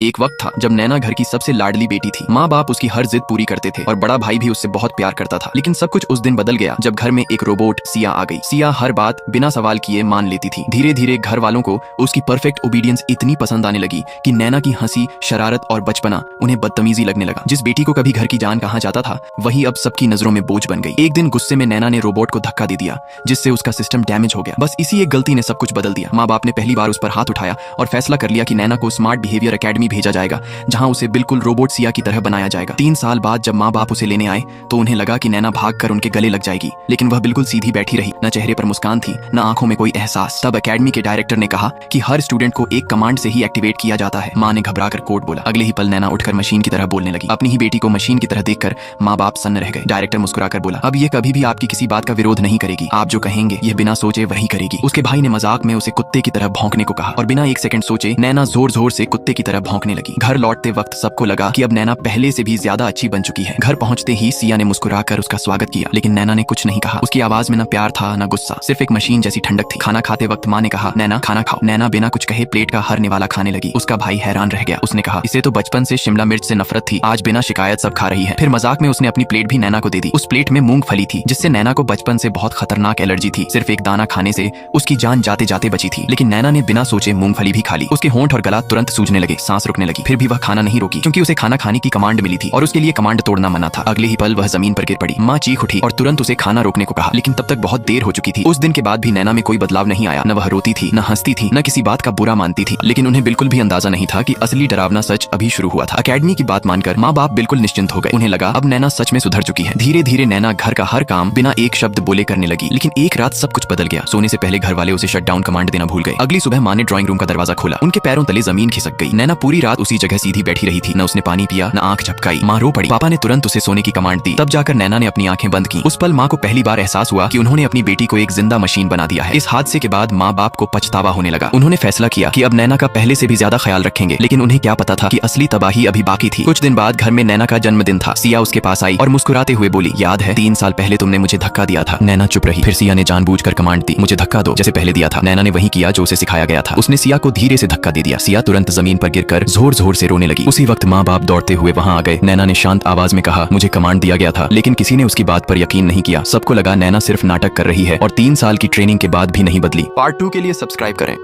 एक वक्त था जब नैना घर की सबसे लाडली बेटी थी। माँ बाप उसकी हर जिद पूरी करते थे और बड़ा भाई भी उससे बहुत प्यार करता था। लेकिन सब कुछ उस दिन बदल गया जब घर में एक रोबोट सिया आ गई। सिया हर बात बिना सवाल किए मान लेती थी। धीरे धीरे घर वालों को उसकी परफेक्ट ओबीडियंस इतनी पसंद आने लगी कि नैना की हंसी, शरारत और बचपना उन्हें बदतमीजी लगने लगा। जिस बेटी को कभी घर की जान कहा जाता था, वही अब सबकी नजरों में बोझ बन गई। एक दिन गुस्से में नैना ने रोबोट को धक्का दे दिया, जिससे उसका सिस्टम डैमेज हो गया। बस इसी एक गलती ने सब कुछ बदल दिया। माँ बाप ने पहली बार उस पर हाथ उठाया और फैसला कर लिया कि नैना को स्मार्ट बिहेवियर एकेडमी भेजा जाएगा, जहां उसे बिल्कुल रोबोट सिया की तरह बनाया जाएगा। 3 साल बाद जब माँ बाप उसे लेने आए तो उन्हें लगा कि नैना भागकर उनके गले लग जाएगी, लेकिन वह बिल्कुल सीधी बैठी रही। न चेहरे पर मुस्कान थी, न आंखों में कोई एहसास। तब एकेडमी के डायरेक्टर ने कहा कि हर स्टूडेंट को एक कमांड से ही एक्टिवेट किया जाता है। माँ ने घबराकर कोड बोला। अगले ही पल नैना उठकर मशीन की तरह बोलने लगी। अपनी ही बेटी को मशीन की तरह देखकर माँ बाप सन्न रह गए। डायरेक्टर मुस्कुराकर बोला, अब ये कभी भी आपकी किसी बात का विरोध नहीं करेगी। आप जो कहेंगे ये बिना सोचे वही करेगी। उसके भाई ने मजाक में उसे कुत्ते की तरह भौंकने को कहा और बिना एक सेकंड सोचे नैना जोर जोर से कुत्ते की तरह भौंकने लगी। घर लौटते वक्त सबको लगा कि अब नैना पहले से भी ज्यादा अच्छी बन चुकी है। घर पहुंचते ही सिया ने मुस्कुराकर उसका स्वागत किया, लेकिन नैना ने कुछ नहीं कहा। उसकी आवाज में न प्यार था न गुस्सा, सिर्फ एक मशीन जैसी ठंडक थी। खाना खाते वक्त माँ ने कहा, नैना खाना खाओ। नैना बिना कुछ कहे प्लेट का हर निवाला खाने लगी। उसका भाई हैरान रह गया। उसने कहा, इसे तो बचपन से शिमला मिर्च से नफरत थी, आज बिना शिकायत सब खा रही है। फिर मजाक में उसने अपनी प्लेट भी नैना को दे दी। उस प्लेट में मूंगफली थी, जिससे नैना को बचपन से बहुत खतरनाक एलर्जी थी। सिर्फ एक दाना खाने से उसकी जान जाते जाते बची थी, लेकिन नैना ने बिना सोचे मूंगफली भी खा ली। उसके होंठ और गला तुरंत सूजने लगे, सांस रुकने लगी। फिर भी वह खाना नहीं रोकी, क्योंकि उसे खाना खाने की कमांड मिली थी और उसके लिए कमांड तोड़ना मना था। अगले ही पल वह जमीन पर गिर पड़ी। माँ चीख उठी और तुरंत उसे खाना रोकने को कहा, लेकिन तब तक बहुत देर हो चुकी थी। उस दिन के बाद भी नैना में कोई बदलाव नहीं आया। न वह रोती थी, न हंसती थी, न किसी बात का बुरा मानती थी। लेकिन उन्हें बिल्कुल भी अंदाजा नहीं था कि असली डरावना सच अभी शुरू हुआ था। एकेडमी की बात मानकर माँ बाप बिल्कुल निश्चिंत हो गए। उन्हें लगा अब नैना सच में सुधर चुकी है। धीरे धीरे नैना घर का हर काम बिना एक शब्द बोले करने लगी। लेकिन एक रात सब कुछ बदल गया। सोने से पहले घर वाले उसे शट डाउन कमांड देना भूल गए। अगली सुबह माँ ने ड्राइंग रूम का दरवाजा खोला। उनके पैरों तले जमीन खिसक गई। नैना पूरी रात उसी जगह सीधी बैठी रही थी। न उसने पानी पिया, न आंख झपकाई। माँ रो पड़ी। पापा ने तुरंत उसे सोने की कमांड दी। तब जाकर नैना ने अपनी आंखें बंद की। उस पल माँ को पहली बार एहसास हुआ कि उन्होंने अपनी बेटी को एक जिंदा मशीन बना दिया है। इस हादसे के बाद माँ बाप को पछतावा होने लगा। उन्होंने फैसला किया कि अब नैना का पहले से भी ज्यादा ख्याल रखेंगे। लेकिन उन्हें क्या पता था कि असली तबाही अभी बाकी थी। कुछ दिन बाद घर में नैना का जन्मदिन था। सिया उसके पास आई और मुस्कुराते हुए बोली, याद है 3 साल पहले तुमने मुझे धक्का दिया था। नैना चुप रही। फिर सिया ने जानबूझकर कमांड दी, मुझे धक्का दो, जैसे पहले दिया था। नैना ने वही किया जो उसे सिखाया गया था। उसने सिया को धीरे से धक्का दे दिया। सिया तुरंत जमीन पर गिरकर जोर जोर से रोने लगी। उसी वक्त माँ बाप दौड़ते हुए वहां आ गए। नैना ने शांत आवाज में कहा, मुझे कमांड दिया गया था। लेकिन किसी ने उसकी बात पर यकीन नहीं किया। सबको लगा नैना सिर्फ नाटक कर रही है और 3 साल की ट्रेनिंग के बाद भी नहीं बदली। पार्ट 2 के लिए सब्सक्राइब करें।